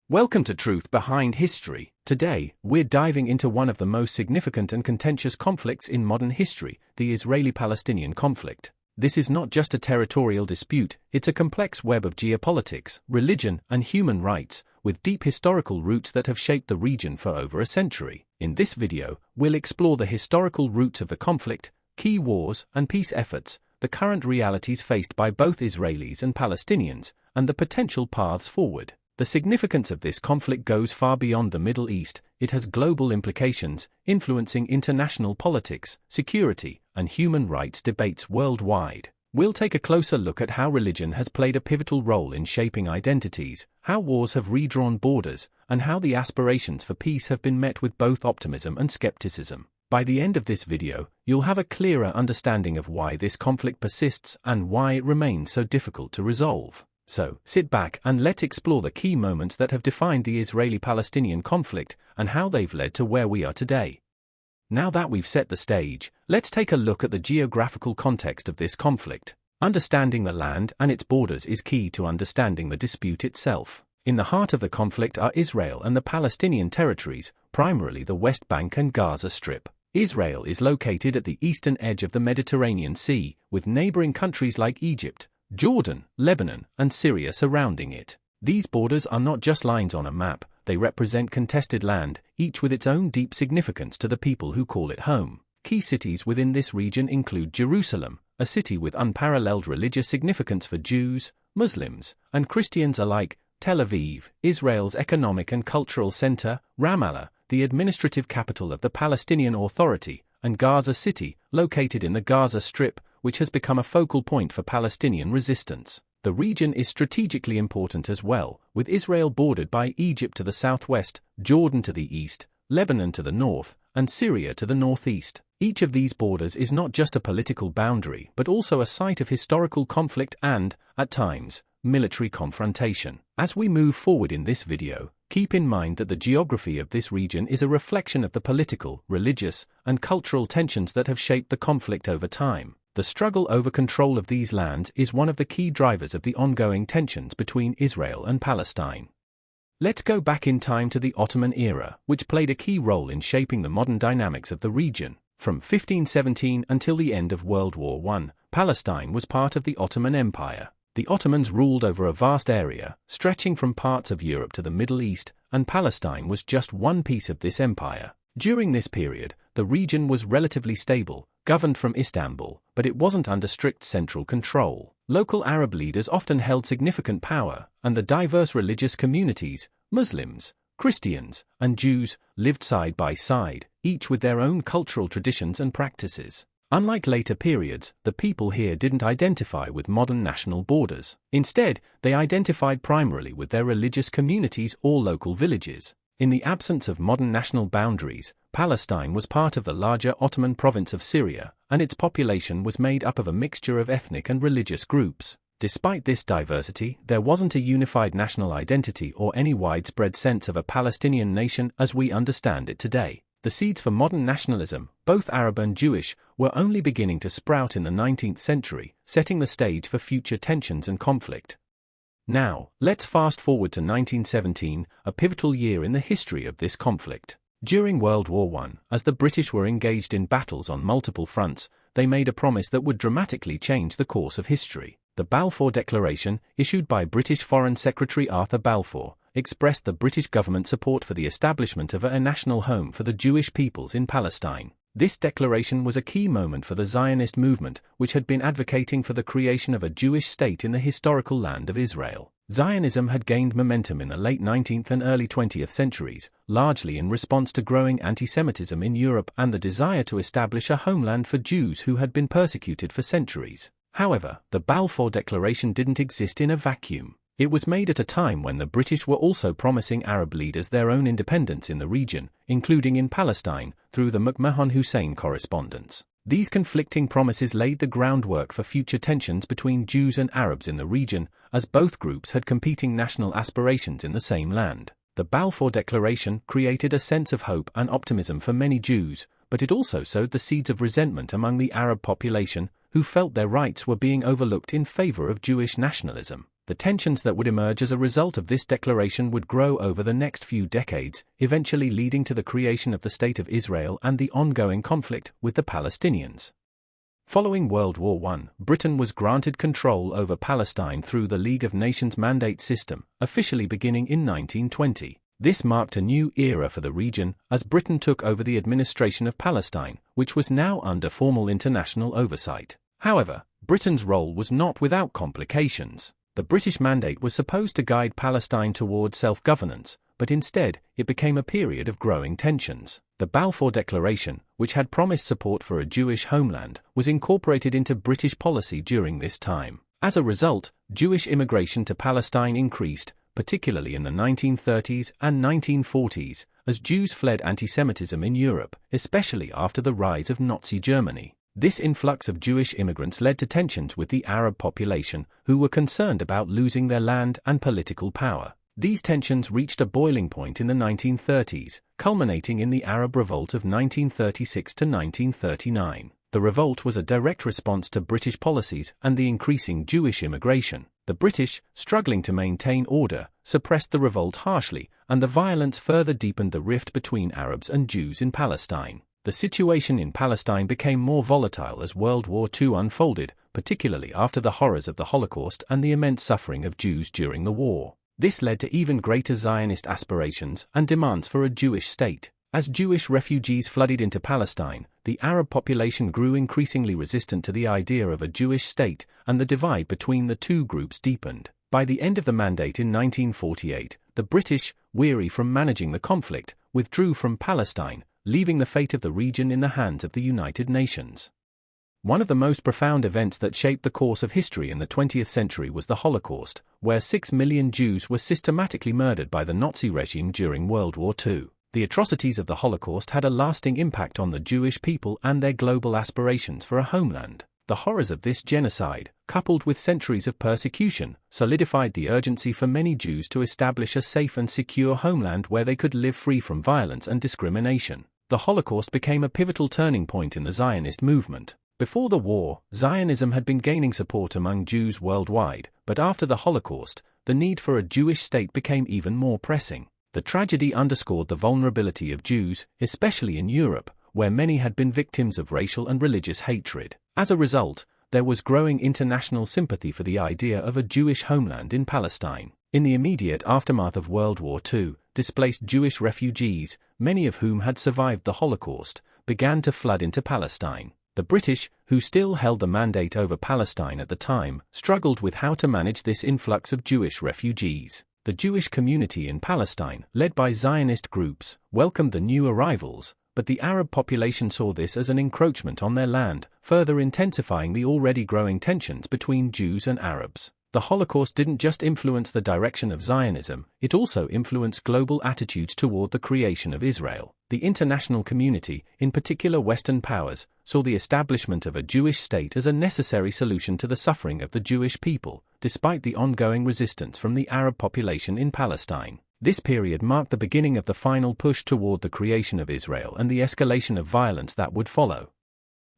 Welcome to Truth Behind History. Today, we're diving into one of the most significant and contentious conflicts in modern history, the Israeli-Palestinian conflict. This is not just a territorial dispute, it's a complex web of geopolitics, religion, and human rights, with deep historical roots that have shaped the region for over a century. In this video, we'll explore the historical roots of the conflict, key wars and peace efforts, the current realities faced by both Israelis and Palestinians, and the potential paths forward. The significance of this conflict goes far beyond the Middle East. It has global implications, influencing international politics, security, and human rights debates worldwide. We'll take a closer look at how religion has played a pivotal role in shaping identities, how wars have redrawn borders, and how the aspirations for peace have been met with both optimism and skepticism. By the end of this video, you'll have a clearer understanding of why this conflict persists and why it remains so difficult to resolve. So, sit back and let's explore the key moments that have defined the Israeli-Palestinian conflict and how they've led to where we are today. Now that we've set the stage, let's take a look at the geographical context of this conflict. Understanding the land and its borders is key to understanding the dispute itself. In the heart of the conflict are Israel and the Palestinian territories, primarily the West Bank and Gaza Strip. Israel is located at the eastern edge of the Mediterranean Sea, with neighboring countries like Egypt, Jordan, Lebanon, and Syria surrounding it. These borders are not just lines on a map, they represent contested land, each with its own deep significance to the people who call it home. Key cities within this region include Jerusalem, a city with unparalleled religious significance for Jews, Muslims, and Christians alike, Tel Aviv, Israel's economic and cultural center, Ramallah, the administrative capital of the Palestinian Authority, and Gaza City, located in the Gaza Strip, which has become a focal point for Palestinian resistance. The region is strategically important as well, with Israel bordered by Egypt to the southwest, Jordan to the east, Lebanon to the north, and Syria to the northeast. Each of these borders is not just a political boundary but also a site of historical conflict and, at times, military confrontation. As we move forward in this video, keep in mind that the geography of this region is a reflection of the political, religious, and cultural tensions that have shaped the conflict over time. The struggle over control of these lands is one of the key drivers of the ongoing tensions between Israel and Palestine. Let's go back in time to the Ottoman era, which played a key role in shaping the modern dynamics of the region. From 1517 until the end of World War I, Palestine was part of the Ottoman Empire. The Ottomans ruled over a vast area, stretching from parts of Europe to the Middle East, and Palestine was just one piece of this empire. During this period, the region was relatively stable, governed from Istanbul, but it wasn't under strict central control. Local Arab leaders often held significant power, and the diverse religious communities, Muslims, Christians, and Jews, lived side by side, each with their own cultural traditions and practices. Unlike later periods, the people here didn't identify with modern national borders. Instead, they identified primarily with their religious communities or local villages. In the absence of modern national boundaries, Palestine was part of the larger Ottoman province of Syria, and its population was made up of a mixture of ethnic and religious groups. Despite this diversity, there wasn't a unified national identity or any widespread sense of a Palestinian nation as we understand it today. The seeds for modern nationalism, both Arab and Jewish, were only beginning to sprout in the 19th century, setting the stage for future tensions and conflict. Now, let's fast forward to 1917, a pivotal year in the history of this conflict. During World War I, as the British were engaged in battles on multiple fronts, they made a promise that would dramatically change the course of history. The Balfour Declaration, issued by British Foreign Secretary Arthur Balfour, expressed the British government's support for the establishment of a national home for the Jewish peoples in Palestine. This declaration was a key moment for the Zionist movement, which had been advocating for the creation of a Jewish state in the historical land of Israel. Zionism had gained momentum in the late 19th and early 20th centuries, largely in response to growing anti-Semitism in Europe and the desire to establish a homeland for Jews who had been persecuted for centuries. However, the Balfour Declaration didn't exist in a vacuum. It was made at a time when the British were also promising Arab leaders their own independence in the region, including in Palestine, through the McMahon-Hussein correspondence. These conflicting promises laid the groundwork for future tensions between Jews and Arabs in the region, as both groups had competing national aspirations in the same land. The Balfour Declaration created a sense of hope and optimism for many Jews, but it also sowed the seeds of resentment among the Arab population, who felt their rights were being overlooked in favor of Jewish nationalism. The tensions that would emerge as a result of this declaration would grow over the next few decades, eventually leading to the creation of the State of Israel and the ongoing conflict with the Palestinians. Following World War I, Britain was granted control over Palestine through the League of Nations mandate system, officially beginning in 1920. This marked a new era for the region, as Britain took over the administration of Palestine, which was now under formal international oversight. However, Britain's role was not without complications. The British mandate was supposed to guide Palestine toward self-governance, but instead, it became a period of growing tensions. The Balfour Declaration, which had promised support for a Jewish homeland, was incorporated into British policy during this time. As a result, Jewish immigration to Palestine increased, particularly in the 1930s and 1940s, as Jews fled anti-Semitism in Europe, especially after the rise of Nazi Germany. This influx of Jewish immigrants led to tensions with the Arab population, who were concerned about losing their land and political power. These tensions reached a boiling point in the 1930s, culminating in the Arab Revolt of 1936 to 1939. The revolt was a direct response to British policies and the increasing Jewish immigration. The British, struggling to maintain order, suppressed the revolt harshly, and the violence further deepened the rift between Arabs and Jews in Palestine. The situation in Palestine became more volatile as World War II unfolded, particularly after the horrors of the Holocaust and the immense suffering of Jews during the war. This led to even greater Zionist aspirations and demands for a Jewish state. As Jewish refugees flooded into Palestine, the Arab population grew increasingly resistant to the idea of a Jewish state, and the divide between the two groups deepened. By the end of the mandate in 1948, the British, weary from managing the conflict, withdrew from Palestine, leaving the fate of the region in the hands of the United Nations. One of the most profound events that shaped the course of history in the 20th century was the Holocaust, where 6 million Jews were systematically murdered by the Nazi regime during World War II. The atrocities of the Holocaust had a lasting impact on the Jewish people and their global aspirations for a homeland. The horrors of this genocide, coupled with centuries of persecution, solidified the urgency for many Jews to establish a safe and secure homeland where they could live free from violence and discrimination. The Holocaust became a pivotal turning point in the Zionist movement. Before the war, Zionism had been gaining support among Jews worldwide, but after the Holocaust, the need for a Jewish state became even more pressing. The tragedy underscored the vulnerability of Jews, especially in Europe, where many had been victims of racial and religious hatred. As a result, there was growing international sympathy for the idea of a Jewish homeland in Palestine. In the immediate aftermath of World War II, displaced Jewish refugees, many of whom had survived the Holocaust, began to flood into Palestine. The British, who still held the mandate over Palestine at the time, struggled with how to manage this influx of Jewish refugees. The Jewish community in Palestine, led by Zionist groups, welcomed the new arrivals, but the Arab population saw this as an encroachment on their land, further intensifying the already growing tensions between Jews and Arabs. The Holocaust didn't just influence the direction of Zionism, it also influenced global attitudes toward the creation of Israel. The international community, in particular Western powers, saw the establishment of a Jewish state as a necessary solution to the suffering of the Jewish people, despite the ongoing resistance from the Arab population in Palestine. This period marked the beginning of the final push toward the creation of Israel and the escalation of violence that would follow.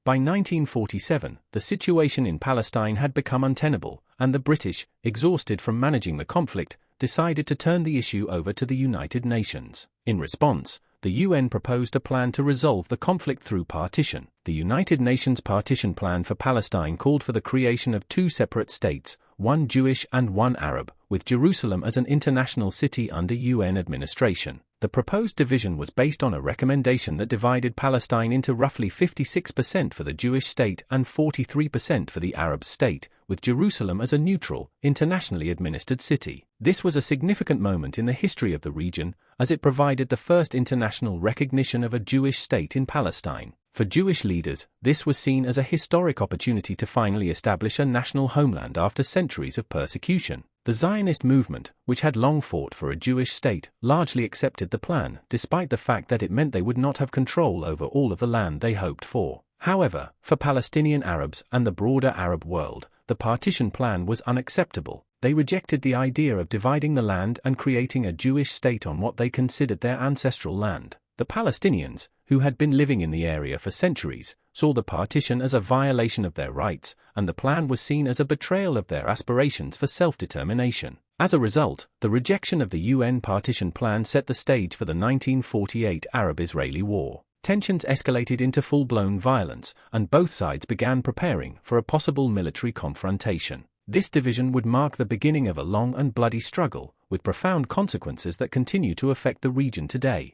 By 1947, the situation in Palestine had become untenable, and the British, exhausted from managing the conflict, decided to turn the issue over to the United Nations. In response, the UN proposed a plan to resolve the conflict through partition. The United Nations Partition Plan for Palestine called for the creation of two separate states, one Jewish and one Arab, with Jerusalem as an international city under UN administration. The proposed division was based on a recommendation that divided Palestine into roughly 56% for the Jewish state and 43% for the Arab state, with Jerusalem as a neutral, internationally administered city. This was a significant moment in the history of the region, as it provided the first international recognition of a Jewish state in Palestine. For Jewish leaders, this was seen as a historic opportunity to finally establish a national homeland after centuries of persecution. The Zionist movement, which had long fought for a Jewish state, largely accepted the plan, despite the fact that it meant they would not have control over all of the land they hoped for. However, for Palestinian Arabs and the broader Arab world, the partition plan was unacceptable. They rejected the idea of dividing the land and creating a Jewish state on what they considered their ancestral land. The Palestinians, who had been living in the area for centuries, saw the partition as a violation of their rights, and the plan was seen as a betrayal of their aspirations for self-determination. As a result, the rejection of the UN partition plan set the stage for the 1948 Arab-Israeli War. Tensions escalated into full-blown violence, and both sides began preparing for a possible military confrontation. This division would mark the beginning of a long and bloody struggle, with profound consequences that continue to affect the region today.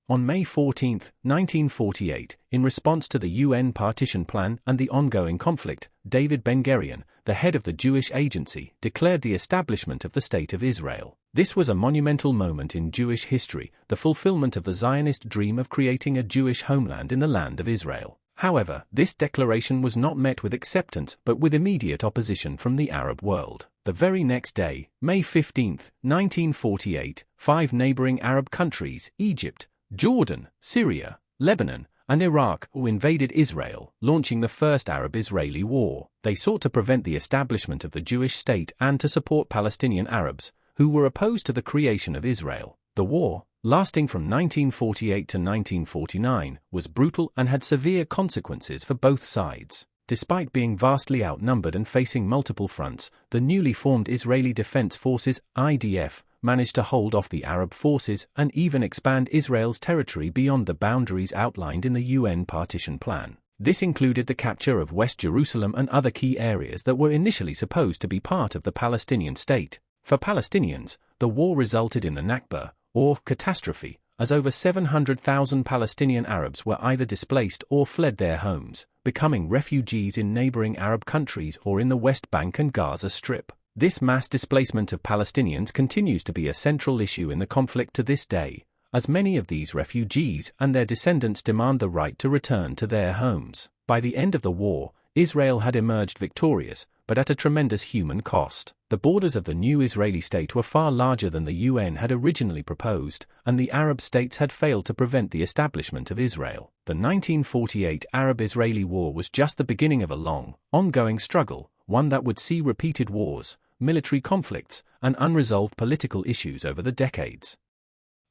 On May 14, 1948, in response to the UN partition plan and the ongoing conflict, David Ben-Gurion, the head of the Jewish Agency, declared the establishment of the State of Israel. This was a monumental moment in Jewish history, the fulfillment of the Zionist dream of creating a Jewish homeland in the land of Israel. However, this declaration was not met with acceptance but with immediate opposition from the Arab world. The very next day, May 15, 1948, 5 neighboring Arab countries, Egypt, Jordan, Syria, Lebanon, and Iraq, invaded Israel, launching the First Arab-Israeli War. They sought to prevent the establishment of the Jewish state and to support Palestinian Arabs, who were opposed to the creation of Israel. The war, lasting from 1948 to 1949, was brutal and had severe consequences for both sides. Despite being vastly outnumbered and facing multiple fronts, the newly formed Israeli Defense Forces, IDF, managed to hold off the Arab forces and even expand Israel's territory beyond the boundaries outlined in the UN partition plan. This included the capture of West Jerusalem and other key areas that were initially supposed to be part of the Palestinian state. For Palestinians, the war resulted in the Nakba, or catastrophe, as over 700,000 Palestinian Arabs were either displaced or fled their homes, becoming refugees in neighboring Arab countries or in the West Bank and Gaza Strip. This mass displacement of Palestinians continues to be a central issue in the conflict to this day, as many of these refugees and their descendants demand the right to return to their homes. By the end of the war, Israel had emerged victorious, but at a tremendous human cost. The borders of the new Israeli state were far larger than the UN had originally proposed, and the Arab states had failed to prevent the establishment of Israel. The 1948 Arab-Israeli War was just the beginning of a long, ongoing struggle, one that would see repeated wars, military conflicts, and unresolved political issues over the decades.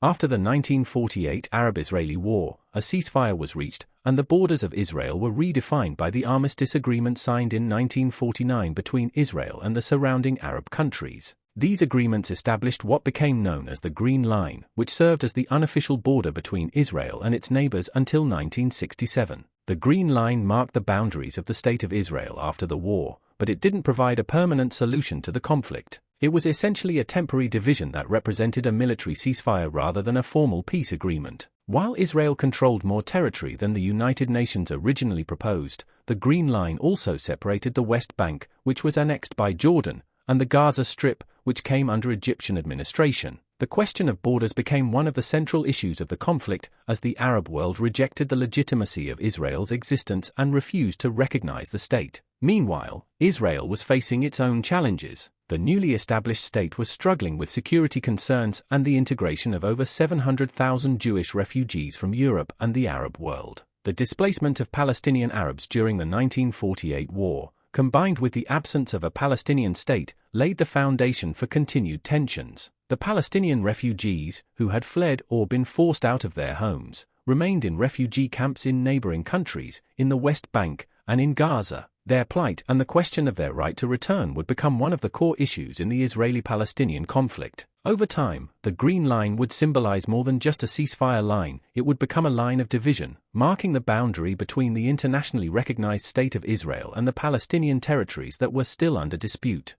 After the 1948 Arab-Israeli War, a ceasefire was reached, and the borders of Israel were redefined by the armistice agreement signed in 1949 between Israel and the surrounding Arab countries. These agreements established what became known as the Green Line, which served as the unofficial border between Israel and its neighbors until 1967. The Green Line marked the boundaries of the State of Israel after the war, but it didn't provide a permanent solution to the conflict. It was essentially a temporary division that represented a military ceasefire rather than a formal peace agreement. While Israel controlled more territory than the United Nations originally proposed, the Green Line also separated the West Bank, which was annexed by Jordan, and the Gaza Strip, which came under Egyptian administration. The question of borders became one of the central issues of the conflict, as the Arab world rejected the legitimacy of Israel's existence and refused to recognize the state. Meanwhile, Israel was facing its own challenges. The newly established state was struggling with security concerns and the integration of over 700,000 Jewish refugees from Europe and the Arab world. The displacement of Palestinian Arabs during the 1948 war, combined with the absence of a Palestinian state, laid the foundation for continued tensions. The Palestinian refugees, who had fled or been forced out of their homes, remained in refugee camps in neighboring countries, in the West Bank, and in Gaza. Their plight and the question of their right to return would become one of the core issues in the Israeli-Palestinian conflict. Over time, the Green Line would symbolize more than just a ceasefire line. It would become a line of division, marking the boundary between the internationally recognized State of Israel and the Palestinian territories that were still under dispute.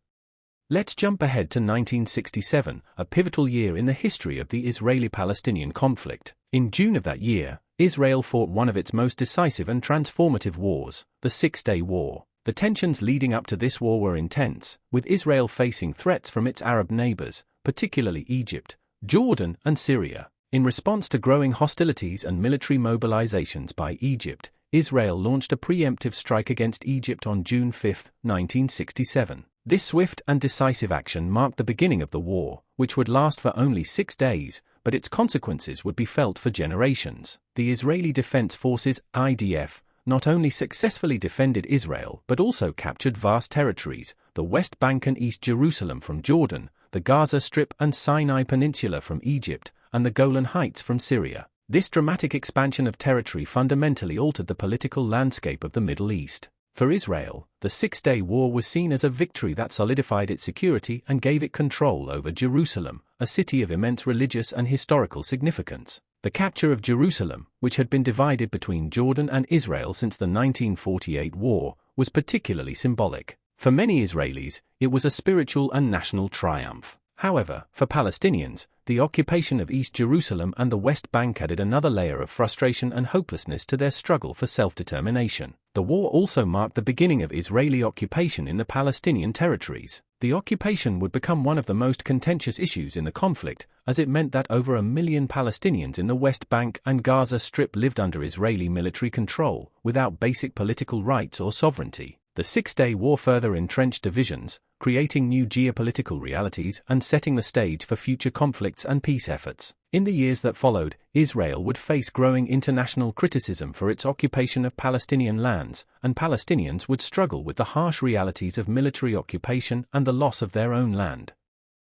Let's jump ahead to 1967, a pivotal year in the history of the Israeli-Palestinian conflict. In June of that year, Israel fought one of its most decisive and transformative wars, the Six-Day War. The tensions leading up to this war were intense, with Israel facing threats from its Arab neighbors, particularly Egypt, Jordan, and Syria. In response to growing hostilities and military mobilizations by Egypt, Israel launched a preemptive strike against Egypt on June 5, 1967. This swift and decisive action marked the beginning of the war, which would last for only 6 days, but its consequences would be felt for generations. The Israeli Defense Forces, IDF, not only successfully defended Israel but also captured vast territories, the West Bank and East Jerusalem from Jordan, the Gaza Strip and Sinai Peninsula from Egypt, and the Golan Heights from Syria. This dramatic expansion of territory fundamentally altered the political landscape of the Middle East. For Israel, the Six-Day War was seen as a victory that solidified its security and gave it control over Jerusalem, a city of immense religious and historical significance. The capture of Jerusalem, which had been divided between Jordan and Israel since the 1948 war, was particularly symbolic. For many Israelis, it was a spiritual and national triumph. However, for Palestinians, the occupation of East Jerusalem and the West Bank added another layer of frustration and hopelessness to their struggle for self-determination. The war also marked the beginning of Israeli occupation in the Palestinian territories. The occupation would become one of the most contentious issues in the conflict, as it meant that over 1 million Palestinians in the West Bank and Gaza Strip lived under Israeli military control, without basic political rights or sovereignty. The Six-Day War further entrenched divisions, creating new geopolitical realities and setting the stage for future conflicts and peace efforts. In the years that followed, Israel would face growing international criticism for its occupation of Palestinian lands, and Palestinians would struggle with the harsh realities of military occupation and the loss of their own land.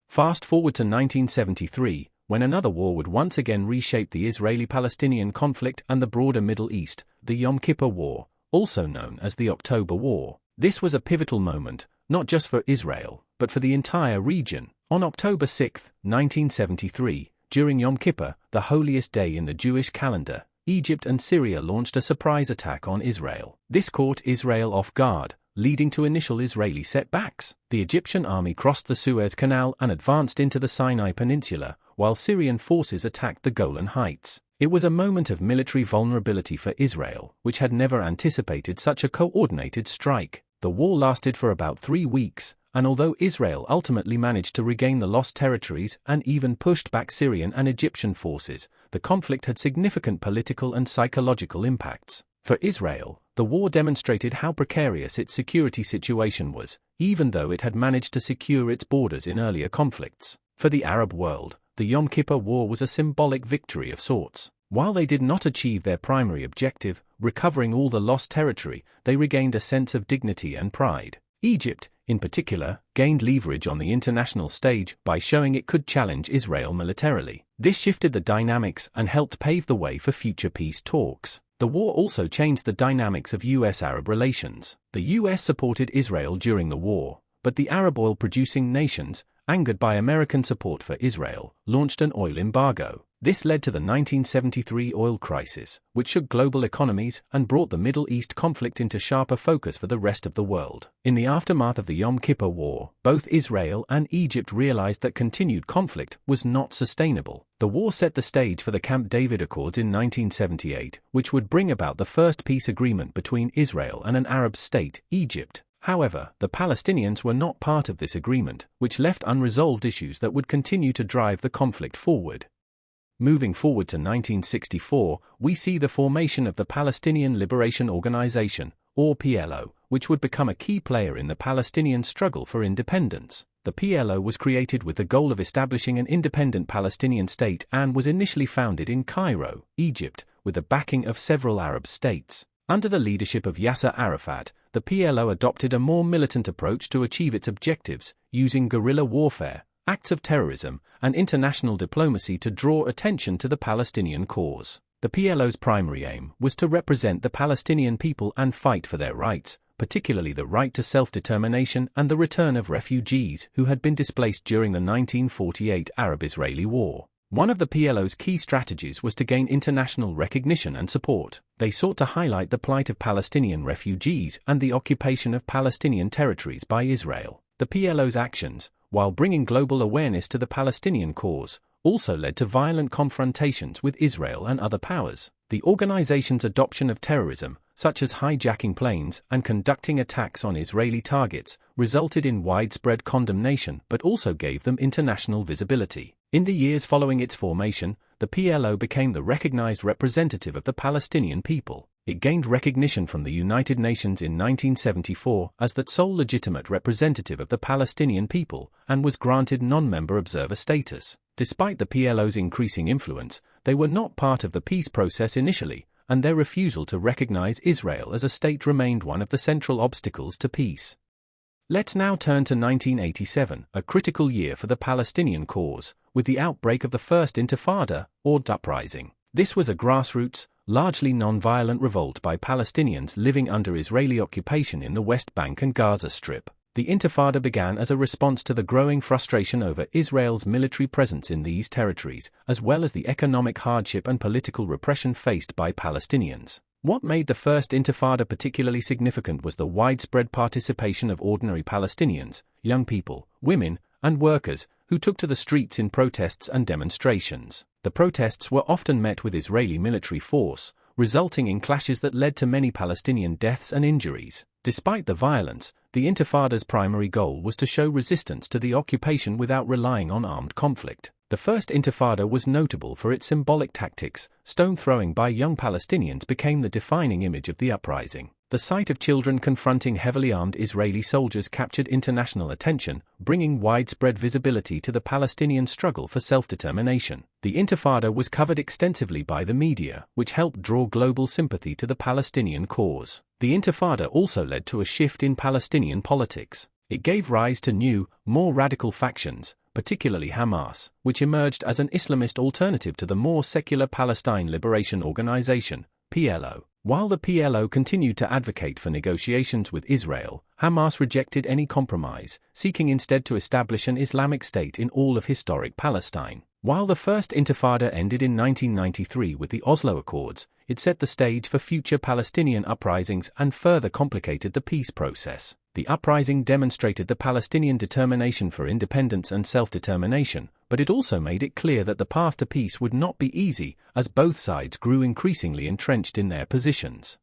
Fast forward to 1973, when another war would once again reshape the Israeli-Palestinian conflict and the broader Middle East, the Yom Kippur War, also known as the October War. This was a pivotal moment, not just for Israel, but for the entire region. On October 6, 1973, during Yom Kippur, the holiest day in the Jewish calendar, Egypt and Syria launched a surprise attack on Israel. This caught Israel off guard, leading to initial Israeli setbacks. The Egyptian army crossed the Suez Canal and advanced into the Sinai Peninsula, while Syrian forces attacked the Golan Heights. It was a moment of military vulnerability for Israel, which had never anticipated such a coordinated strike. The war lasted for about 3 weeks, and although Israel ultimately managed to regain the lost territories and even pushed back Syrian and Egyptian forces, the conflict had significant political and psychological impacts. For Israel, the war demonstrated how precarious its security situation was, even though it had managed to secure its borders in earlier conflicts. For the Arab world, the Yom Kippur War was a symbolic victory of sorts. While they did not achieve their primary objective, recovering all the lost territory, they regained a sense of dignity and pride. Egypt, in particular, gained leverage on the international stage by showing it could challenge Israel militarily. This shifted the dynamics and helped pave the way for future peace talks. The war also changed the dynamics of US-Arab relations. The US supported Israel during the war, but the Arab oil-producing nations, angered by American support for Israel, launched an oil embargo. This led to the 1973 oil crisis, which shook global economies and brought the Middle East conflict into sharper focus for the rest of the world. In the aftermath of the Yom Kippur War, both Israel and Egypt realized that continued conflict was not sustainable. The war set the stage for the Camp David Accords in 1978, which would bring about the first peace agreement between Israel and an Arab state, Egypt. However, the Palestinians were not part of this agreement, which left unresolved issues that would continue to drive the conflict forward. Moving forward to 1964, we see the formation of the Palestinian Liberation Organization, or PLO, which would become a key player in the Palestinian struggle for independence. The PLO was created with the goal of establishing an independent Palestinian state and was initially founded in Cairo, Egypt, with the backing of several Arab states. Under the leadership of Yasser Arafat, the PLO adopted a more militant approach to achieve its objectives, using guerrilla warfare, acts of terrorism, and international diplomacy to draw attention to the Palestinian cause. The PLO's primary aim was to represent the Palestinian people and fight for their rights, particularly the right to self-determination and the return of refugees who had been displaced during the 1948 Arab-Israeli War. One of the PLO's key strategies was to gain international recognition and support. They sought to highlight the plight of Palestinian refugees and the occupation of Palestinian territories by Israel. The PLO's actions, while bringing global awareness to the Palestinian cause, also led to violent confrontations with Israel and other powers. The organization's adoption of terrorism, such as hijacking planes and conducting attacks on Israeli targets, resulted in widespread condemnation but also gave them international visibility. In the years following its formation, the PLO became the recognized representative of the Palestinian people. It gained recognition from the United Nations in 1974 as the sole legitimate representative of the Palestinian people and was granted non-member observer status. Despite the PLO's increasing influence, they were not part of the peace process initially, and their refusal to recognize Israel as a state remained one of the central obstacles to peace. Let's now turn to 1987, a critical year for the Palestinian cause, with the outbreak of the First Intifada, or uprising. This was a grassroots, largely non-violent revolt by Palestinians living under Israeli occupation in the West Bank and Gaza Strip. The Intifada began as a response to the growing frustration over Israel's military presence in these territories, as well as the economic hardship and political repression faced by Palestinians. What made the First Intifada particularly significant was the widespread participation of ordinary Palestinians, young people, women, and workers, who took to the streets in protests and demonstrations. The protests were often met with Israeli military force, resulting in clashes that led to many Palestinian deaths and injuries. Despite the violence, the Intifada's primary goal was to show resistance to the occupation without relying on armed conflict. The First Intifada was notable for its symbolic tactics. Stone throwing by young Palestinians became the defining image of the uprising. The sight of children confronting heavily armed Israeli soldiers captured international attention, bringing widespread visibility to the Palestinian struggle for self-determination. The Intifada was covered extensively by the media, which helped draw global sympathy to the Palestinian cause. The Intifada also led to a shift in Palestinian politics. It gave rise to new, more radical factions, particularly Hamas, which emerged as an Islamist alternative to the more secular Palestine Liberation Organization, PLO. While the PLO continued to advocate for negotiations with Israel, Hamas rejected any compromise, seeking instead to establish an Islamic state in all of historic Palestine. While the First Intifada ended in 1993 with the Oslo Accords, it set the stage for future Palestinian uprisings and further complicated the peace process. The uprising demonstrated the Palestinian determination for independence and self-determination, but it also made it clear that the path to peace would not be easy, as both sides grew increasingly entrenched in their positions.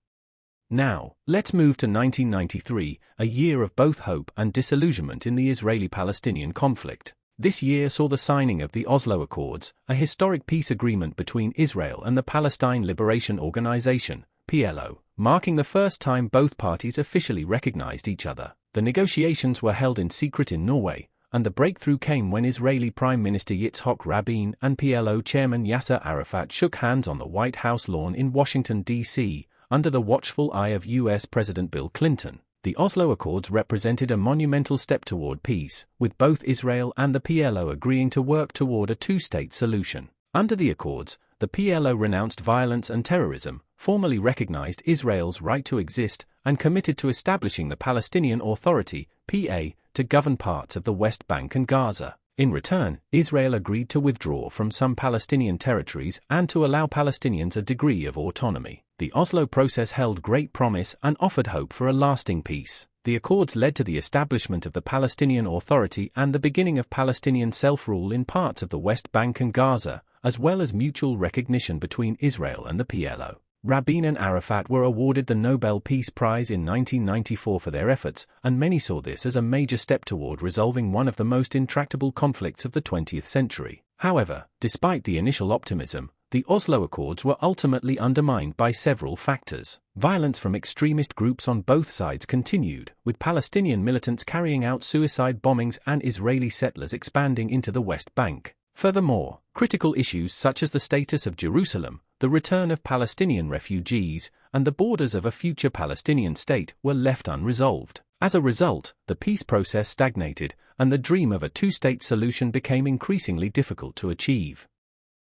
Now, let's move to 1993, a year of both hope and disillusionment in the Israeli-Palestinian conflict. This year saw the signing of the Oslo Accords, a historic peace agreement between Israel and the Palestine Liberation Organization, PLO, marking the first time both parties officially recognized each other. The negotiations were held in secret in Norway, and the breakthrough came when Israeli Prime Minister Yitzhak Rabin and PLO Chairman Yasser Arafat shook hands on the White House lawn in Washington, D.C., under the watchful eye of U.S. President Bill Clinton. The Oslo Accords represented a monumental step toward peace, with both Israel and the PLO agreeing to work toward a two-state solution. Under the Accords, the PLO renounced violence and terrorism, formally recognized Israel's right to exist, and committed to establishing the Palestinian Authority, PA, to govern parts of the West Bank and Gaza. In return, Israel agreed to withdraw from some Palestinian territories and to allow Palestinians a degree of autonomy. The Oslo process held great promise and offered hope for a lasting peace. The accords led to the establishment of the Palestinian Authority and the beginning of Palestinian self-rule in parts of the West Bank and Gaza, as well as mutual recognition between Israel and the PLO. Rabin and Arafat were awarded the Nobel Peace Prize in 1994 for their efforts, and many saw this as a major step toward resolving one of the most intractable conflicts of the 20th century. However, despite the initial optimism, the Oslo Accords were ultimately undermined by several factors. Violence from extremist groups on both sides continued, with Palestinian militants carrying out suicide bombings and Israeli settlers expanding into the West Bank. Furthermore, critical issues such as the status of Jerusalem, the return of Palestinian refugees, and the borders of a future Palestinian state were left unresolved. As a result, the peace process stagnated, and the dream of a two-state solution became increasingly difficult to achieve.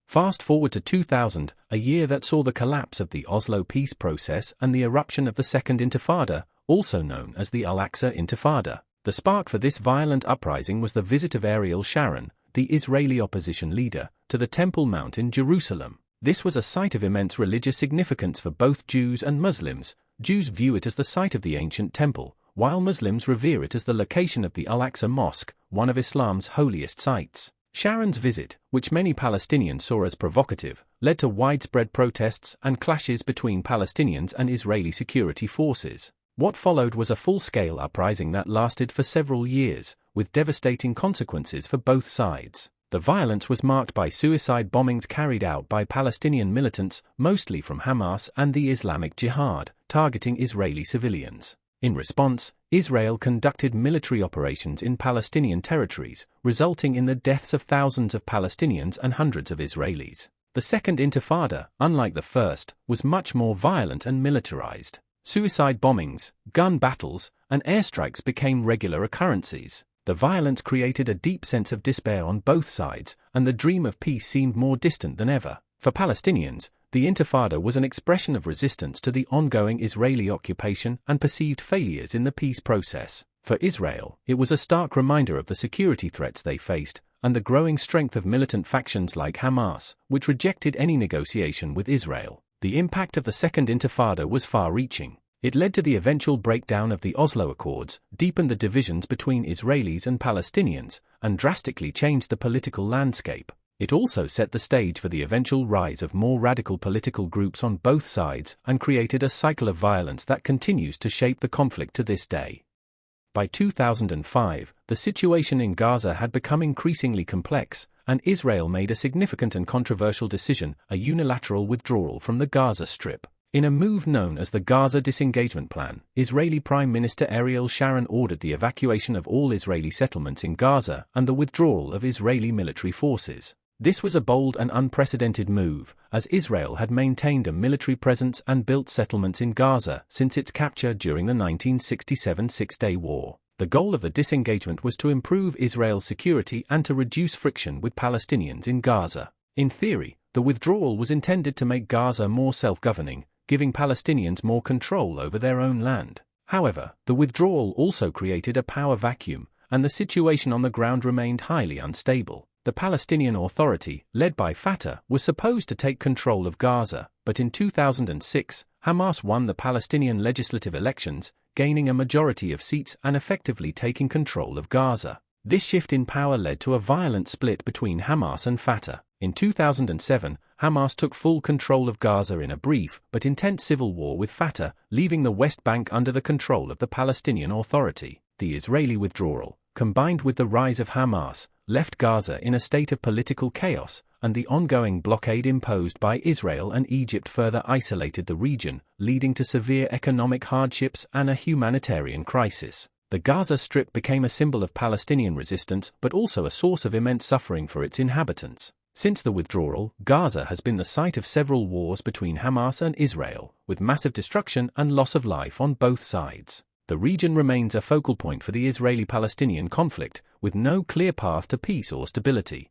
Fast forward to 2000, a year that saw the collapse of the Oslo peace process and the eruption of the Second Intifada, also known as the Al-Aqsa Intifada. The spark for this violent uprising was the visit of Ariel Sharon, the Israeli opposition leader, to the Temple Mount in Jerusalem. This was a site of immense religious significance for both Jews and Muslims. Jews view it as the site of the ancient temple, while Muslims revere it as the location of the Al-Aqsa Mosque, one of Islam's holiest sites. Sharon's visit, which many Palestinians saw as provocative, led to widespread protests and clashes between Palestinians and Israeli security forces. What followed was a full-scale uprising that lasted for several years, with devastating consequences for both sides. The violence was marked by suicide bombings carried out by Palestinian militants, mostly from Hamas and the Islamic Jihad, targeting Israeli civilians. In response, Israel conducted military operations in Palestinian territories, resulting in the deaths of thousands of Palestinians and hundreds of Israelis. The Second Intifada, unlike the first, was much more violent and militarized. Suicide bombings, gun battles, and airstrikes became regular occurrences. The violence created a deep sense of despair on both sides, and the dream of peace seemed more distant than ever. For Palestinians, the Intifada was an expression of resistance to the ongoing Israeli occupation and perceived failures in the peace process. For Israel, it was a stark reminder of the security threats they faced, and the growing strength of militant factions like Hamas, which rejected any negotiation with Israel. The impact of the Second Intifada was far-reaching. It led to the eventual breakdown of the Oslo Accords, deepened the divisions between Israelis and Palestinians, and drastically changed the political landscape. It also set the stage for the eventual rise of more radical political groups on both sides and created a cycle of violence that continues to shape the conflict to this day. By 2005, the situation in Gaza had become increasingly complex, and Israel made a significant and controversial decision, a unilateral withdrawal from the Gaza Strip. In a move known as the Gaza Disengagement Plan, Israeli Prime Minister Ariel Sharon ordered the evacuation of all Israeli settlements in Gaza and the withdrawal of Israeli military forces. This was a bold and unprecedented move, as Israel had maintained a military presence and built settlements in Gaza since its capture during the 1967 Six-Day War. The goal of the disengagement was to improve Israel's security and to reduce friction with Palestinians in Gaza. In theory, the withdrawal was intended to make Gaza more self-governing, giving Palestinians more control over their own land. However, the withdrawal also created a power vacuum, and the situation on the ground remained highly unstable. The Palestinian Authority, led by Fatah, was supposed to take control of Gaza, but in 2006, Hamas won the Palestinian legislative elections, gaining a majority of seats and effectively taking control of Gaza. This shift in power led to a violent split between Hamas and Fatah. In 2007, Hamas took full control of Gaza in a brief but intense civil war with Fatah, leaving the West Bank under the control of the Palestinian Authority. The Israeli withdrawal, combined with the rise of Hamas, left Gaza in a state of political chaos, and the ongoing blockade imposed by Israel and Egypt further isolated the region, leading to severe economic hardships and a humanitarian crisis. The Gaza Strip became a symbol of Palestinian resistance but also a source of immense suffering for its inhabitants. Since the withdrawal, Gaza has been the site of several wars between Hamas and Israel, with massive destruction and loss of life on both sides. The region remains a focal point for the Israeli-Palestinian conflict, with no clear path to peace or stability.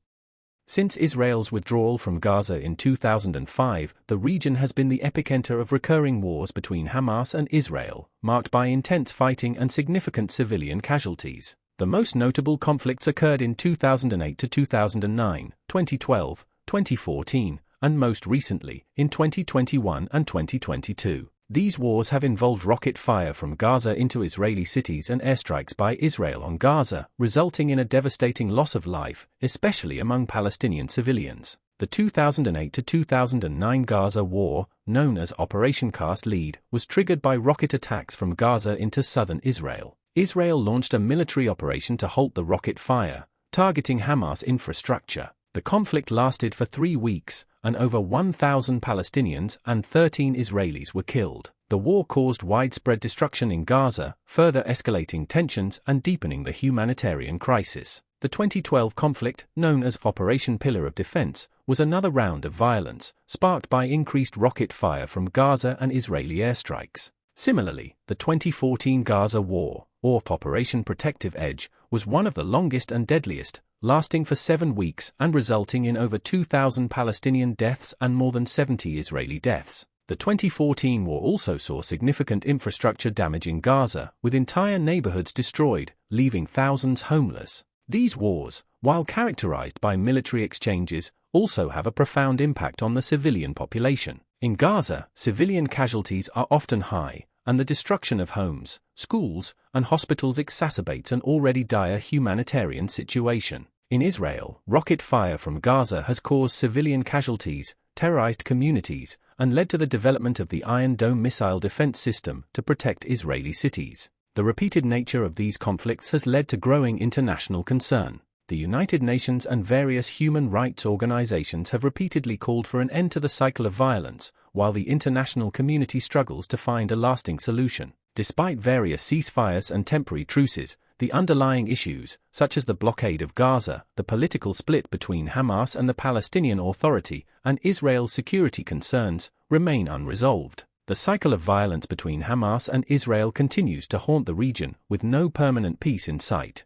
Since Israel's withdrawal from Gaza in 2005, the region has been the epicenter of recurring wars between Hamas and Israel, marked by intense fighting and significant civilian casualties. The most notable conflicts occurred in 2008 to 2009, 2012, 2014, and most recently, in 2021 and 2022. These wars have involved rocket fire from Gaza into Israeli cities and airstrikes by Israel on Gaza, resulting in a devastating loss of life, especially among Palestinian civilians. The 2008 to 2009 Gaza War, known as Operation Cast Lead, was triggered by rocket attacks from Gaza into southern Israel. Israel launched a military operation to halt the rocket fire, targeting Hamas infrastructure. The conflict lasted for 3 weeks, and over 1,000 Palestinians and 13 Israelis were killed. The war caused widespread destruction in Gaza, further escalating tensions and deepening the humanitarian crisis. The 2012 conflict, known as Operation Pillar of Defense, was another round of violence, sparked by increased rocket fire from Gaza and Israeli airstrikes. Similarly, the 2014 Gaza War, or Operation Protective Edge, was one of the longest and deadliest, lasting for 7 weeks and resulting in over 2,000 Palestinian deaths and more than 70 Israeli deaths. The 2014 war also saw significant infrastructure damage in Gaza, with entire neighborhoods destroyed, leaving thousands homeless. These wars, while characterized by military exchanges, also have a profound impact on the civilian population. In Gaza, civilian casualties are often high, and the destruction of homes, schools, and hospitals exacerbates an already dire humanitarian situation. In Israel, rocket fire from Gaza has caused civilian casualties, terrorized communities, and led to the development of the Iron Dome missile defense system to protect Israeli cities. The repeated nature of these conflicts has led to growing international concern. The United Nations and various human rights organizations have repeatedly called for an end to the cycle of violence, while the international community struggles to find a lasting solution. Despite various ceasefires and temporary truces, the underlying issues, such as the blockade of Gaza, the political split between Hamas and the Palestinian Authority, and Israel's security concerns, remain unresolved. The cycle of violence between Hamas and Israel continues to haunt the region, with no permanent peace in sight.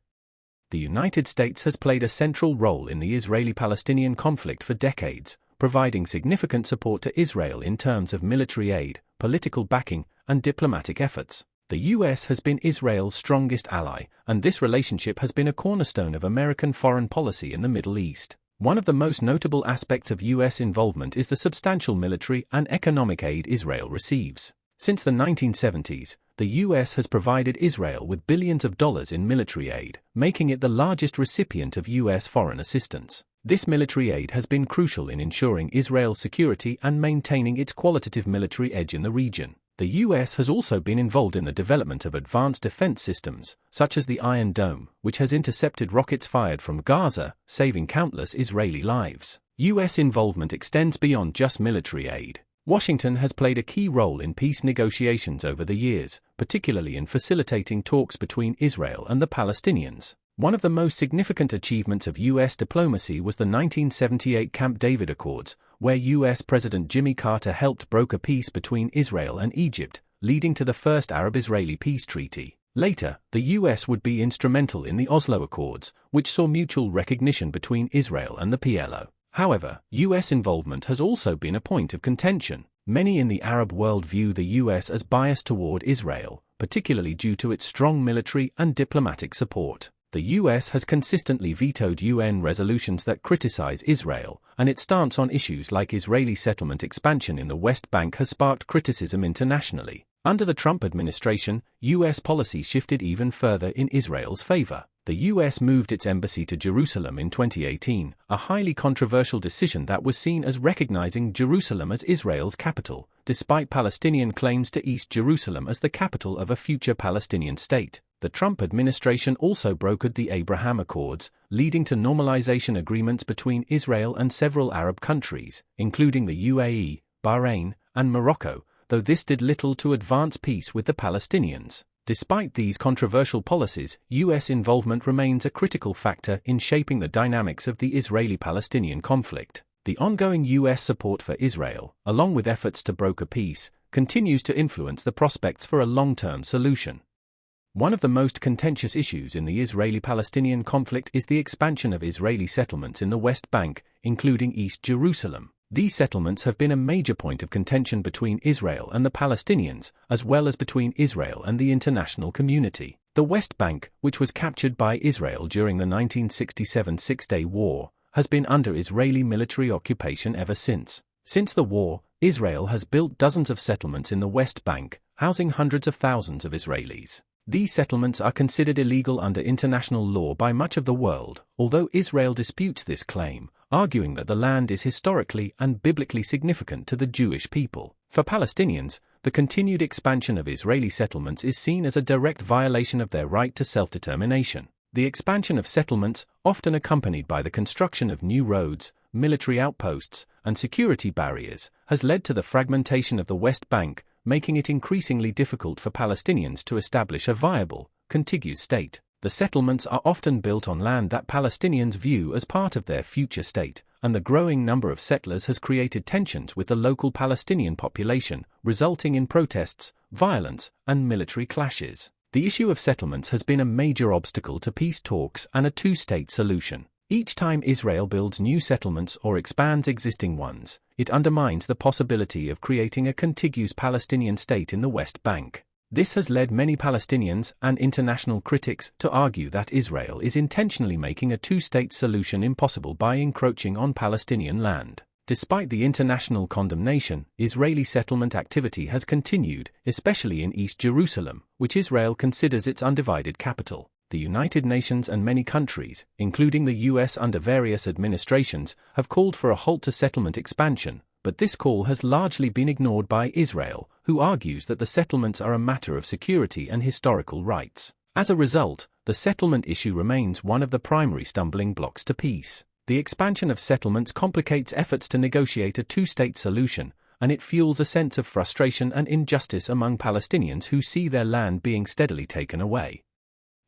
The United States has played a central role in the Israeli-Palestinian conflict for decades, providing significant support to Israel in terms of military aid, political backing, and diplomatic efforts. The US has been Israel's strongest ally, and this relationship has been a cornerstone of American foreign policy in the Middle East. One of the most notable aspects of US involvement is the substantial military and economic aid Israel receives. Since the 1970s, the US has provided Israel with billions of dollars in military aid, making it the largest recipient of US foreign assistance. This military aid has been crucial in ensuring Israel's security and maintaining its qualitative military edge in the region. The US has also been involved in the development of advanced defense systems, such as the Iron Dome, which has intercepted rockets fired from Gaza, saving countless Israeli lives. US involvement extends beyond just military aid. Washington has played a key role in peace negotiations over the years, particularly in facilitating talks between Israel and the Palestinians. One of the most significant achievements of US diplomacy was the 1978 Camp David Accords, where US President Jimmy Carter helped broker peace between Israel and Egypt, leading to the first Arab-Israeli peace treaty. Later, the US would be instrumental in the Oslo Accords, which saw mutual recognition between Israel and the PLO. However, US involvement has also been a point of contention. Many in the Arab world view the US as biased toward Israel, particularly due to its strong military and diplomatic support. The US has consistently vetoed UN resolutions that criticize Israel, and its stance on issues like Israeli settlement expansion in the West Bank has sparked criticism internationally. Under the Trump administration, US policy shifted even further in Israel's favor. The US moved its embassy to Jerusalem in 2018, a highly controversial decision that was seen as recognizing Jerusalem as Israel's capital, despite Palestinian claims to East Jerusalem as the capital of a future Palestinian state. The Trump administration also brokered the Abraham Accords, leading to normalization agreements between Israel and several Arab countries, including the UAE, Bahrain, and Morocco, though this did little to advance peace with the Palestinians. Despite these controversial policies, US involvement remains a critical factor in shaping the dynamics of the Israeli-Palestinian conflict. The ongoing US support for Israel, along with efforts to broker peace, continues to influence the prospects for a long-term solution. One of the most contentious issues in the Israeli-Palestinian conflict is the expansion of Israeli settlements in the West Bank, including East Jerusalem. These settlements have been a major point of contention between Israel and the Palestinians, as well as between Israel and the international community. The West Bank, which was captured by Israel during the 1967 Six-Day War, has been under Israeli military occupation ever since. Since the war, Israel has built dozens of settlements in the West Bank, housing hundreds of thousands of Israelis. These settlements are considered illegal under international law by much of the world, although Israel disputes this claim, arguing that the land is historically and biblically significant to the Jewish people. For Palestinians, the continued expansion of Israeli settlements is seen as a direct violation of their right to self-determination. The expansion of settlements, often accompanied by the construction of new roads, military outposts, and security barriers, has led to the fragmentation of the West Bank, making it increasingly difficult for Palestinians to establish a viable, contiguous state. The settlements are often built on land that Palestinians view as part of their future state, and the growing number of settlers has created tensions with the local Palestinian population, resulting in protests, violence, and military clashes. The issue of settlements has been a major obstacle to peace talks and a two-state solution. Each time Israel builds new settlements or expands existing ones, it undermines the possibility of creating a contiguous Palestinian state in the West Bank. This has led many Palestinians and international critics to argue that Israel is intentionally making a two-state solution impossible by encroaching on Palestinian land. Despite the international condemnation, Israeli settlement activity has continued, especially in East Jerusalem, which Israel considers its undivided capital. The United Nations and many countries, including the US under various administrations, have called for a halt to settlement expansion, but this call has largely been ignored by Israel, who argues that the settlements are a matter of security and historical rights. As a result, the settlement issue remains one of the primary stumbling blocks to peace. The expansion of settlements complicates efforts to negotiate a two-state solution, and it fuels a sense of frustration and injustice among Palestinians who see their land being steadily taken away.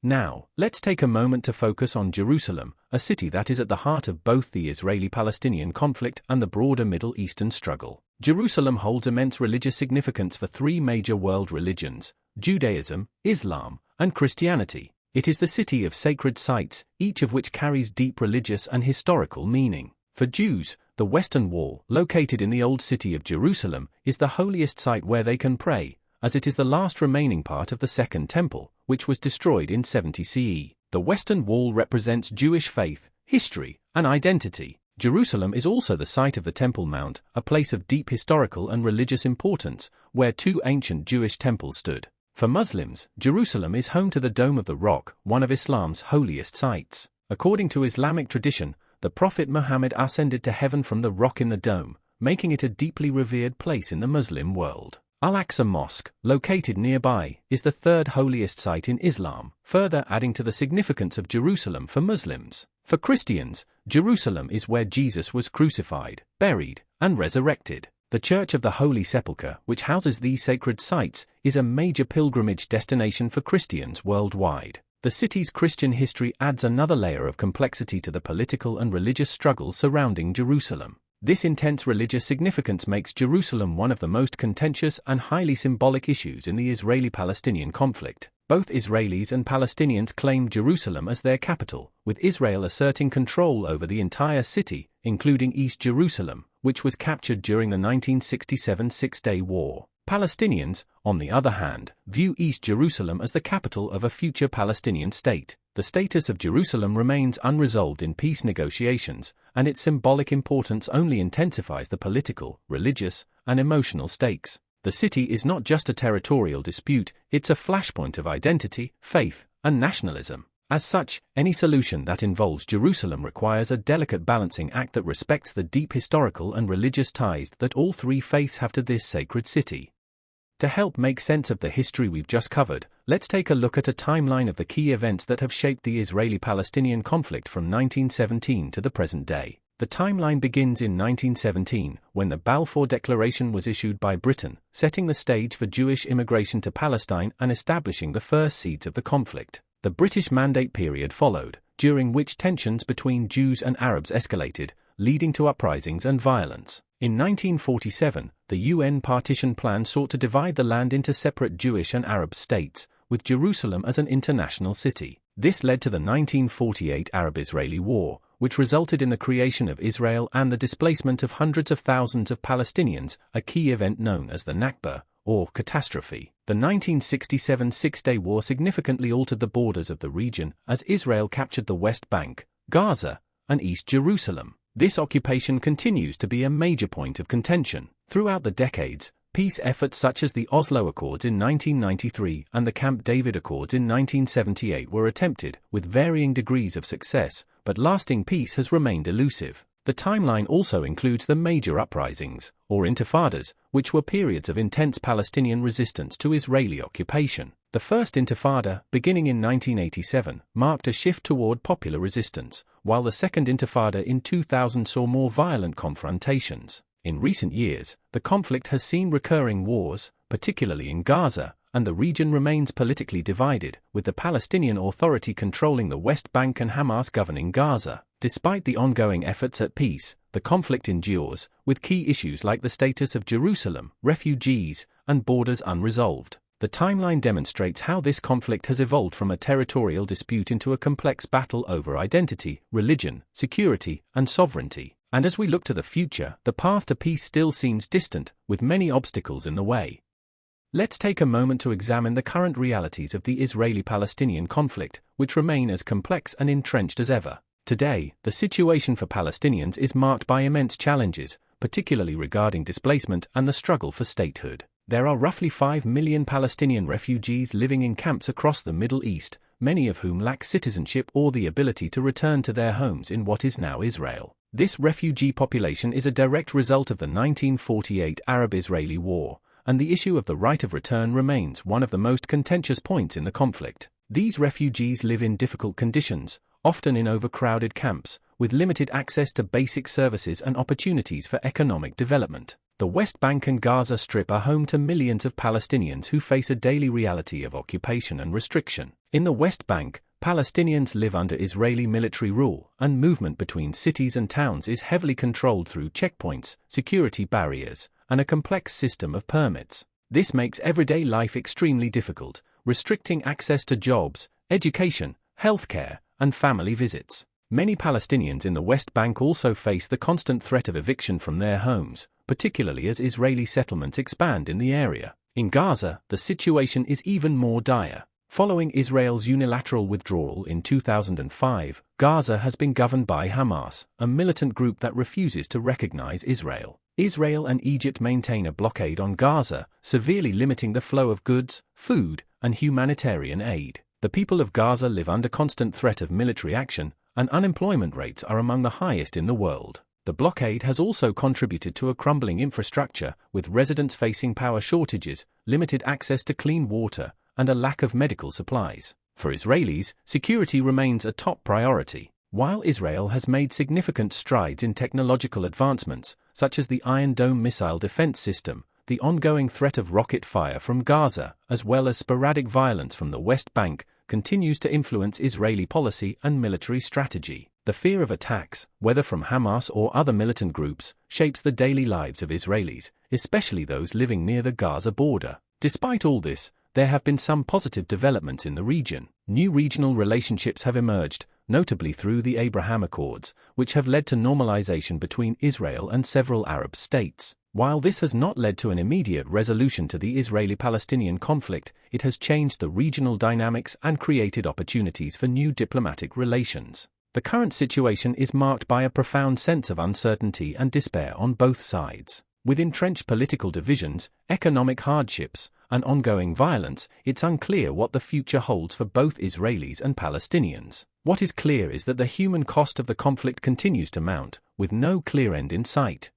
Now, let's take a moment to focus on Jerusalem, a city that is at the heart of both the Israeli-Palestinian conflict and the broader Middle Eastern struggle. Jerusalem holds immense religious significance for three major world religions: Judaism, Islam, and Christianity. It is the city of sacred sites, each of which carries deep religious and historical meaning. For Jews, the Western Wall, located in the Old City of Jerusalem, is the holiest site where they can pray, as it is the last remaining part of the Second Temple, which was destroyed in 70 CE. The Western Wall represents Jewish faith, history, and identity. Jerusalem is also the site of the Temple Mount, a place of deep historical and religious importance, where two ancient Jewish temples stood. For Muslims, Jerusalem is home to the Dome of the Rock, one of Islam's holiest sites. According to Islamic tradition, the Prophet Muhammad ascended to heaven from the rock in the dome, making it a deeply revered place in the Muslim world. Al-Aqsa Mosque, located nearby, is the third holiest site in Islam, further adding to the significance of Jerusalem for Muslims. For Christians, Jerusalem is where Jesus was crucified, buried, and resurrected. The Church of the Holy Sepulchre, which houses these sacred sites, is a major pilgrimage destination for Christians worldwide. The city's Christian history adds another layer of complexity to the political and religious struggles surrounding Jerusalem. This intense religious significance makes Jerusalem one of the most contentious and highly symbolic issues in the Israeli-Palestinian conflict. Both Israelis and Palestinians claim Jerusalem as their capital, with Israel asserting control over the entire city, including East Jerusalem, which was captured during the 1967 Six-Day War. Palestinians, on the other hand, view East Jerusalem as the capital of a future Palestinian state. The status of Jerusalem remains unresolved in peace negotiations, and its symbolic importance only intensifies the political, religious, and emotional stakes. The city is not just a territorial dispute, it's a flashpoint of identity, faith, and nationalism. As such, any solution that involves Jerusalem requires a delicate balancing act that respects the deep historical and religious ties that all three faiths have to this sacred city. To help make sense of the history we've just covered, let's take a look at a timeline of the key events that have shaped the Israeli-Palestinian conflict from 1917 to the present day. The timeline begins in 1917, when the Balfour Declaration was issued by Britain, setting the stage for Jewish immigration to Palestine and establishing the first seeds of the conflict. The British Mandate period followed, during which tensions between Jews and Arabs escalated, leading to uprisings and violence. In 1947, the UN partition plan sought to divide the land into separate Jewish and Arab states, with Jerusalem as an international city. This led to the 1948 Arab-Israeli War, which resulted in the creation of Israel and the displacement of hundreds of thousands of Palestinians, a key event known as the Nakba, or catastrophe. The 1967 Six-Day War significantly altered the borders of the region as Israel captured the West Bank, Gaza, and East Jerusalem. This occupation continues to be a major point of contention. Throughout the decades, peace efforts such as the Oslo Accords in 1993 and the Camp David Accords in 1978 were attempted, with varying degrees of success, but lasting peace has remained elusive. The timeline also includes the major uprisings, or intifadas, which were periods of intense Palestinian resistance to Israeli occupation. The First Intifada, beginning in 1987, marked a shift toward popular resistance, while the Second Intifada in 2000 saw more violent confrontations. In recent years, the conflict has seen recurring wars, particularly in Gaza, and the region remains politically divided, with the Palestinian Authority controlling the West Bank and Hamas governing Gaza. Despite the ongoing efforts at peace, the conflict endures, with key issues like the status of Jerusalem, refugees, and borders unresolved. The timeline demonstrates how this conflict has evolved from a territorial dispute into a complex battle over identity, religion, security, and sovereignty. And as we look to the future, the path to peace still seems distant, with many obstacles in the way. Let's take a moment to examine the current realities of the Israeli-Palestinian conflict, which remain as complex and entrenched as ever. Today, the situation for Palestinians is marked by immense challenges, particularly regarding displacement and the struggle for statehood. There are roughly 5 million Palestinian refugees living in camps across the Middle East, many of whom lack citizenship or the ability to return to their homes in what is now Israel. This refugee population is a direct result of the 1948 Arab-Israeli War, and the issue of the right of return remains one of the most contentious points in the conflict. These refugees live in difficult conditions, often in overcrowded camps, with limited access to basic services and opportunities for economic development. The West Bank and Gaza Strip are home to millions of Palestinians who face a daily reality of occupation and restriction. In the West Bank, Palestinians live under Israeli military rule, and movement between cities and towns is heavily controlled through checkpoints, security barriers, and a complex system of permits. This makes everyday life extremely difficult, restricting access to jobs, education, healthcare, and family visits. Many Palestinians in the West Bank also face the constant threat of eviction from their homes, particularly as Israeli settlements expand in the area. In Gaza, the situation is even more dire. Following Israel's unilateral withdrawal in 2005, Gaza has been governed by Hamas, a militant group that refuses to recognize Israel. Israel and Egypt maintain a blockade on Gaza, severely limiting the flow of goods, food, and humanitarian aid. The people of Gaza live under constant threat of military action, and unemployment rates are among the highest in the world. The blockade has also contributed to a crumbling infrastructure, with residents facing power shortages, limited access to clean water, and a lack of medical supplies. For Israelis, security remains a top priority. While Israel has made significant strides in technological advancements, such as the Iron Dome missile defense system, the ongoing threat of rocket fire from Gaza, as well as sporadic violence from the West Bank, continues to influence Israeli policy and military strategy. The fear of attacks, whether from Hamas or other militant groups, shapes the daily lives of Israelis, especially those living near the Gaza border. Despite all this, there have been some positive developments in the region. New regional relationships have emerged, notably through the Abraham Accords, which have led to normalization between Israel and several Arab states. While this has not led to an immediate resolution to the Israeli-Palestinian conflict, it has changed the regional dynamics and created opportunities for new diplomatic relations. The current situation is marked by a profound sense of uncertainty and despair on both sides. With entrenched political divisions, economic hardships, and ongoing violence, it's unclear what the future holds for both Israelis and Palestinians. What is clear is that the human cost of the conflict continues to mount, with no clear end in sight.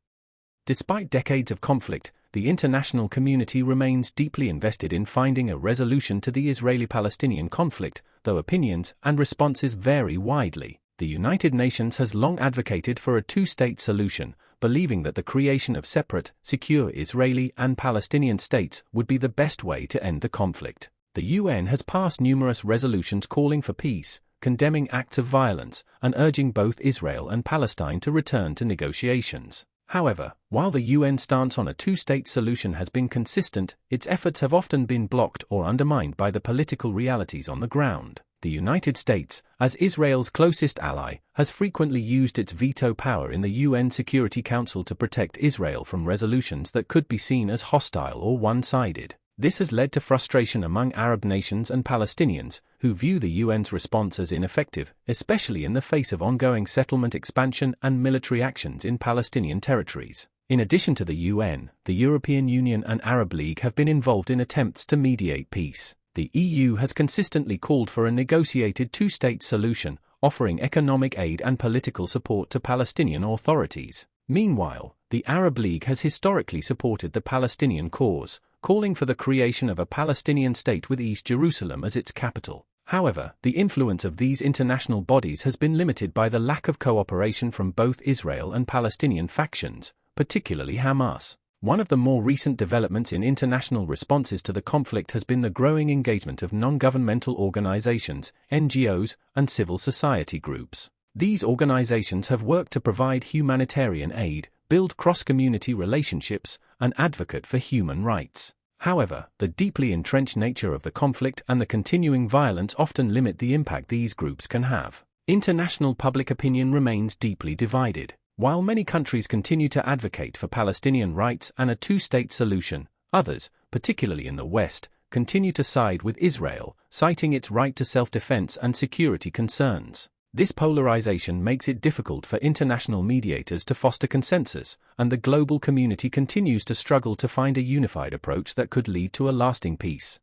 Despite decades of conflict, the international community remains deeply invested in finding a resolution to the Israeli-Palestinian conflict, though opinions and responses vary widely. The United Nations has long advocated for a two-state solution, believing that the creation of separate, secure Israeli and Palestinian states would be the best way to end the conflict. The UN has passed numerous resolutions calling for peace, condemning acts of violence, and urging both Israel and Palestine to return to negotiations. However, while the UN stance on a two-state solution has been consistent, its efforts have often been blocked or undermined by the political realities on the ground. The United States, as Israel's closest ally, has frequently used its veto power in the UN Security Council to protect Israel from resolutions that could be seen as hostile or one-sided. This has led to frustration among Arab nations and Palestinians, who view the UN's response as ineffective, especially in the face of ongoing settlement expansion and military actions in Palestinian territories. In addition to the UN, the European Union and Arab League have been involved in attempts to mediate peace. The EU has consistently called for a negotiated two-state solution, offering economic aid and political support to Palestinian authorities. Meanwhile, the Arab League has historically supported the Palestinian cause, calling for the creation of a Palestinian state with East Jerusalem as its capital. However, the influence of these international bodies has been limited by the lack of cooperation from both Israel and Palestinian factions, particularly Hamas. One of the more recent developments in international responses to the conflict has been the growing engagement of non-governmental organizations, NGOs, and civil society groups. These organizations have worked to provide humanitarian aid, build cross-community relationships, and advocate for human rights. However, the deeply entrenched nature of the conflict and the continuing violence often limit the impact these groups can have. International public opinion remains deeply divided. While many countries continue to advocate for Palestinian rights and a two-state solution, others, particularly in the West, continue to side with Israel, citing its right to self-defense and security concerns. This polarization makes it difficult for international mediators to foster consensus, and the global community continues to struggle to find a unified approach that could lead to a lasting peace.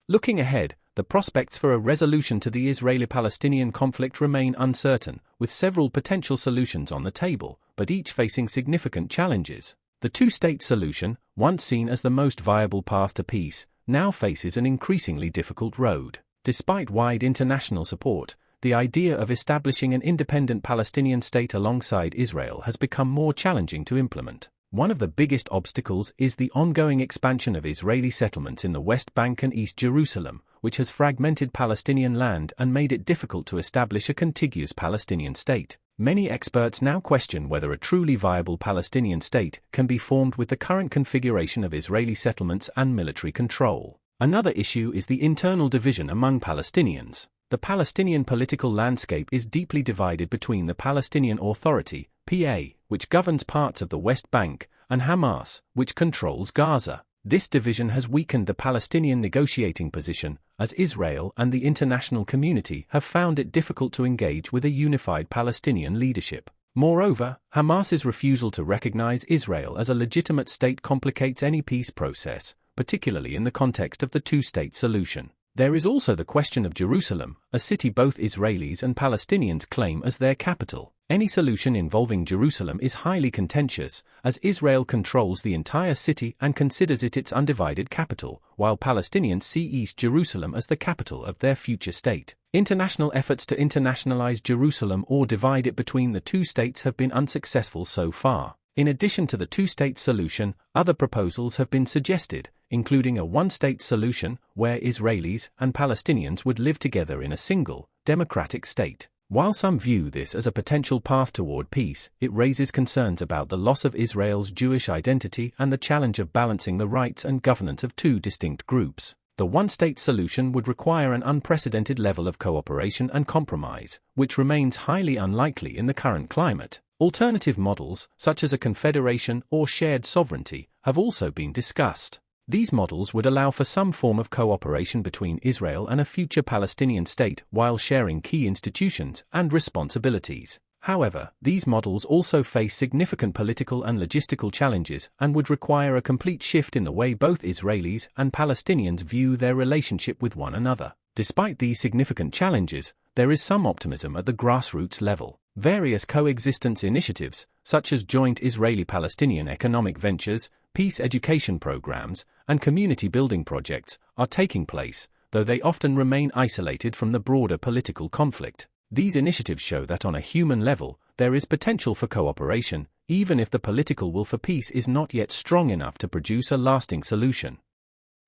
Looking ahead, the prospects for a resolution to the Israeli-Palestinian conflict remain uncertain, with several potential solutions on the table, but each facing significant challenges. The two-state solution, once seen as the most viable path to peace, now faces an increasingly difficult road. Despite wide international support, the idea of establishing an independent Palestinian state alongside Israel has become more challenging to implement. One of the biggest obstacles is the ongoing expansion of Israeli settlements in the West Bank and East Jerusalem, which has fragmented Palestinian land and made it difficult to establish a contiguous Palestinian state. Many experts now question whether a truly viable Palestinian state can be formed with the current configuration of Israeli settlements and military control. Another issue is the internal division among Palestinians. The Palestinian political landscape is deeply divided between the Palestinian Authority, PA, which governs parts of the West Bank, and Hamas, which controls Gaza. This division has weakened the Palestinian negotiating position, as Israel and the international community have found it difficult to engage with a unified Palestinian leadership. Moreover, Hamas's refusal to recognize Israel as a legitimate state complicates any peace process, particularly in the context of the two-state solution. There is also the question of Jerusalem, a city both Israelis and Palestinians claim as their capital. Any solution involving Jerusalem is highly contentious, as Israel controls the entire city and considers it its undivided capital, while Palestinians see East Jerusalem as the capital of their future state. International efforts to internationalize Jerusalem or divide it between the two states have been unsuccessful so far. In addition to the two-state solution, other proposals have been suggested, including a one-state solution, where Israelis and Palestinians would live together in a single, democratic state. While some view this as a potential path toward peace, it raises concerns about the loss of Israel's Jewish identity and the challenge of balancing the rights and governance of two distinct groups. The one-state solution would require an unprecedented level of cooperation and compromise, which remains highly unlikely in the current climate. Alternative models, such as a confederation or shared sovereignty, have also been discussed. These models would allow for some form of cooperation between Israel and a future Palestinian state while sharing key institutions and responsibilities. However, these models also face significant political and logistical challenges and would require a complete shift in the way both Israelis and Palestinians view their relationship with one another. Despite these significant challenges, there is some optimism at the grassroots level. Various coexistence initiatives, such as joint Israeli-Palestinian economic ventures, peace education programs, and community building projects, are taking place, though they often remain isolated from the broader political conflict. These initiatives show that on a human level, there is potential for cooperation, even if the political will for peace is not yet strong enough to produce a lasting solution.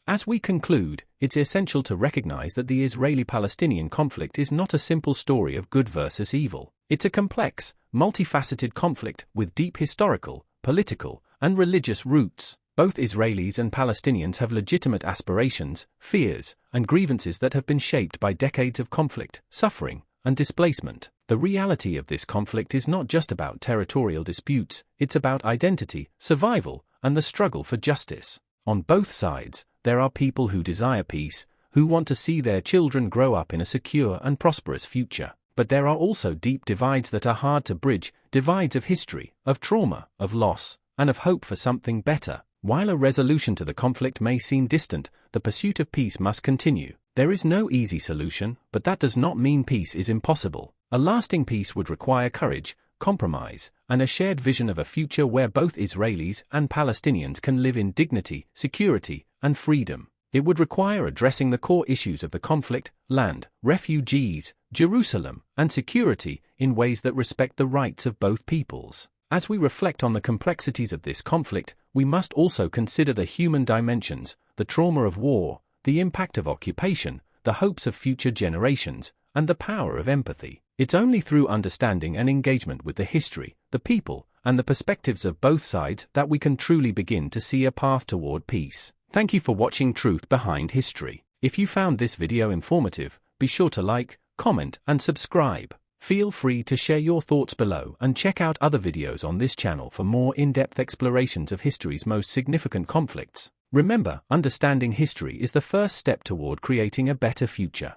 As we conclude, it's essential to recognize that the Israeli-Palestinian conflict is not a simple story of good versus evil. It's a complex, multifaceted conflict with deep historical, political, and religious roots. Both Israelis and Palestinians have legitimate aspirations, fears, and grievances that have been shaped by decades of conflict, suffering, and displacement. The reality of this conflict is not just about territorial disputes, it's about identity, survival, and the struggle for justice. On both sides, there are people who desire peace, who want to see their children grow up in a secure and prosperous future. But there are also deep divides that are hard to bridge, divides of history, of trauma, of loss, and of hope for something better. While a resolution to the conflict may seem distant, the pursuit of peace must continue. There is no easy solution, but that does not mean peace is impossible. A lasting peace would require courage, compromise, and a shared vision of a future where both Israelis and Palestinians can live in dignity, security, and freedom. It would require addressing the core issues of the conflict: land, refugees, Jerusalem, and security, in ways that respect the rights of both peoples. As we reflect on the complexities of this conflict, we must also consider the human dimensions, the trauma of war, the impact of occupation, the hopes of future generations, and the power of empathy. It's only through understanding and engagement with the history, the people, and the perspectives of both sides that we can truly begin to see a path toward peace. Thank you for watching Truth Behind History. If you found this video informative, be sure to like, comment, and subscribe. Feel free to share your thoughts below and check out other videos on this channel for more in-depth explorations of history's most significant conflicts. Remember, understanding history is the first step toward creating a better future.